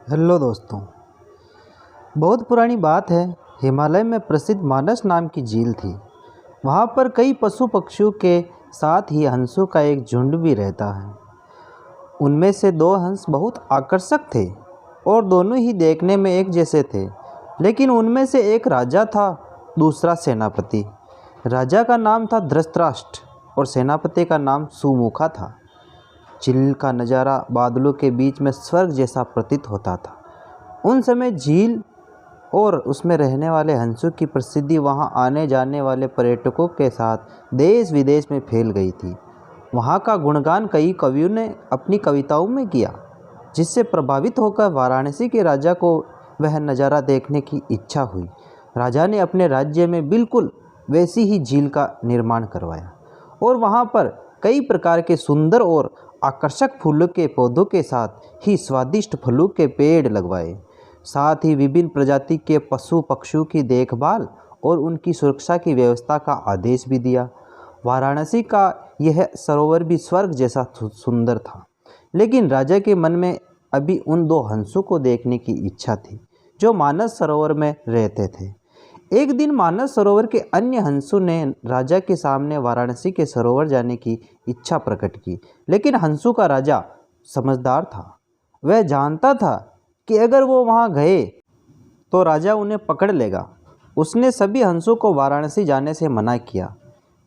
Hello दोस्तों। बहुत पुरानी बात है। हिमालय में प्रसिद्ध मानस नाम की झील थी। वहाँ पर कई पशु पक्षियों के साथ ही हंसों का एक झुंड भी रहता है। उनमें से दो हंस बहुत आकर्षक थे और दोनों ही देखने में एक जैसे थे। लेकिन उनमें से एक राजा था, दूसरा सेनापति। राजा का नाम था धृतराष्ट्र और सेनापति का नाम सुमुखा था। झील का नज़ारा बादलों के बीच में स्वर्ग जैसा प्रतीत होता था। उन समय झील और उसमें रहने वाले हंसों की प्रसिद्धि वहां आने जाने वाले पर्यटकों के साथ देश विदेश में फैल गई थी। वहां का गुणगान कई कवियों ने अपनी कविताओं में किया, जिससे प्रभावित होकर वाराणसी के राजा को वह नज़ारा देखने की इच्छा हुई। राजा ने अपने राज्य में बिल्कुल वैसी ही झील का निर्माण करवाया और वहाँ पर कई प्रकार के सुंदर और आकर्षक फूलों के पौधों के साथ ही स्वादिष्ट फलों के पेड़ लगवाए। साथ ही विभिन्न प्रजाति के पशु पक्षियों की देखभाल और उनकी सुरक्षा की व्यवस्था का आदेश भी दिया। वाराणसी का यह सरोवर भी स्वर्ग जैसा सुंदर था। लेकिन राजा के मन में अभी उन दो हंसों को देखने की इच्छा थी जो मानस सरोवर में रहते थे। एक दिन मानस सरोवर के अन्य हंसों ने राजा के सामने वाराणसी के सरोवर जाने की इच्छा प्रकट की। लेकिन हंसों का राजा समझदार था। वह जानता था कि अगर वो वहाँ गए तो राजा उन्हें पकड़ लेगा। उसने सभी हंसों को वाराणसी जाने से मना किया,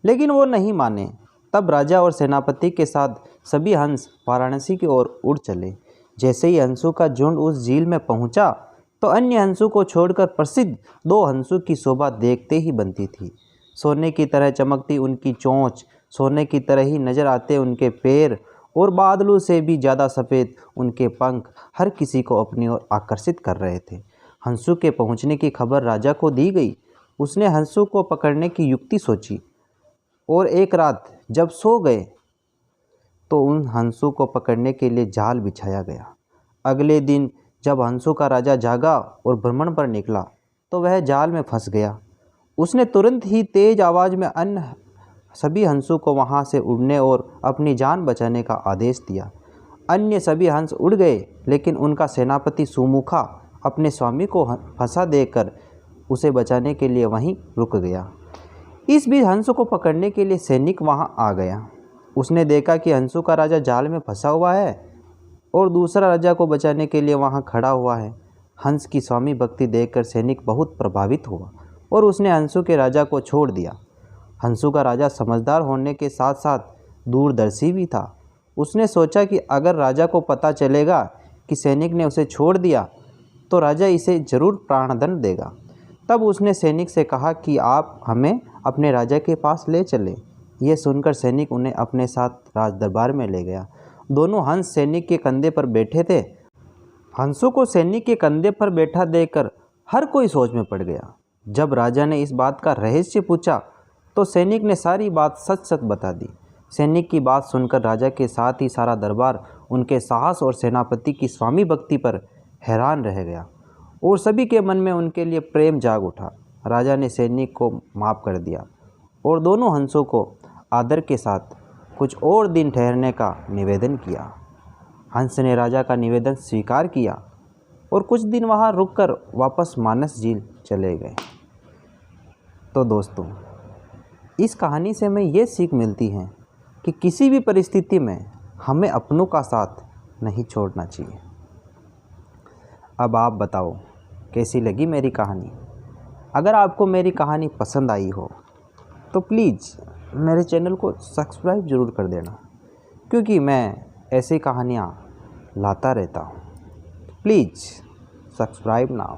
लेकिन वो नहीं माने। तब राजा और सेनापति के साथ सभी हंस वाराणसी की ओर उड़ चले। जैसे ही हंसों का झुंड उस झील में पहुंचा तो अन्य हंसों को छोड़कर प्रसिद्ध दो हंसों की शोभा देखते ही बनती थी। सोने की तरह चमकती उनकी चोंच, सोने की तरह ही नजर आते उनके पैर और बादलों से भी ज़्यादा सफ़ेद उनके पंख हर किसी को अपनी ओर आकर्षित कर रहे थे। हंसों के पहुंचने की खबर राजा को दी गई। उसने हंसों को पकड़ने की युक्ति सोची और एक रात जब सो गए तो उन हंसों को पकड़ने के लिए जाल बिछाया गया। अगले दिन जब हंसों का राजा जागा और भ्रमण पर निकला तो वह जाल में फंस गया। उसने तुरंत ही तेज आवाज़ में अन्य सभी हंसों को वहां से उड़ने और अपनी जान बचाने का आदेश दिया। अन्य सभी हंस उड़ गए, लेकिन उनका सेनापति सुमुखा अपने स्वामी को फंसा देकर उसे बचाने के लिए वहीं रुक गया। इस बीच हंसों को पकड़ने के लिए सैनिक वहां आ गया। उसने देखा कि हंसों का राजा जाल में फंसा हुआ है और दूसरा राजा को बचाने के लिए वहां खड़ा हुआ है। हंस की स्वामी भक्ति देखकर सैनिक बहुत प्रभावित हुआ और उसने हंसों के राजा को छोड़ दिया। हंसों का राजा समझदार होने के साथ साथ दूरदर्शी भी था। उसने सोचा कि अगर राजा को पता चलेगा कि सैनिक ने उसे छोड़ दिया तो राजा इसे जरूर प्राणदंड देगा। तब उसने सैनिक से कहा कि आप हमें अपने राजा के पास ले चले। यह सुनकर सैनिक उन्हें अपने साथ राज दरबार में ले गया। दोनों हंस सैनिक के कंधे पर बैठे थे। हंसों को सैनिक के कंधे पर बैठा देखकर हर कोई सोच में पड़ गया। जब राजा ने इस बात का रहस्य पूछा तो सैनिक ने सारी बात सच सच बता दी। सैनिक की बात सुनकर राजा के साथ ही सारा दरबार उनके साहस और सेनापति की स्वामी भक्ति पर हैरान रह गया और सभी के मन में उनके लिए प्रेम जाग उठा। राजा ने सैनिक को माफ़ कर दिया और दोनों हंसों को आदर के साथ कुछ और दिन ठहरने का निवेदन किया। हंस ने राजा का निवेदन स्वीकार किया और कुछ दिन वहां रुककर वापस मानस झील चले गए। तो दोस्तों, इस कहानी से हमें ये सीख मिलती है कि किसी भी परिस्थिति में हमें अपनों का साथ नहीं छोड़ना चाहिए। अब आप बताओ कैसी लगी मेरी कहानी। अगर आपको मेरी कहानी पसंद आई हो तो प्लीज़ मेरे चैनल को सब्सक्राइब ज़रूर कर देना, क्योंकि मैं ऐसी कहानियाँ लाता रहता हूँ। Please subscribe now.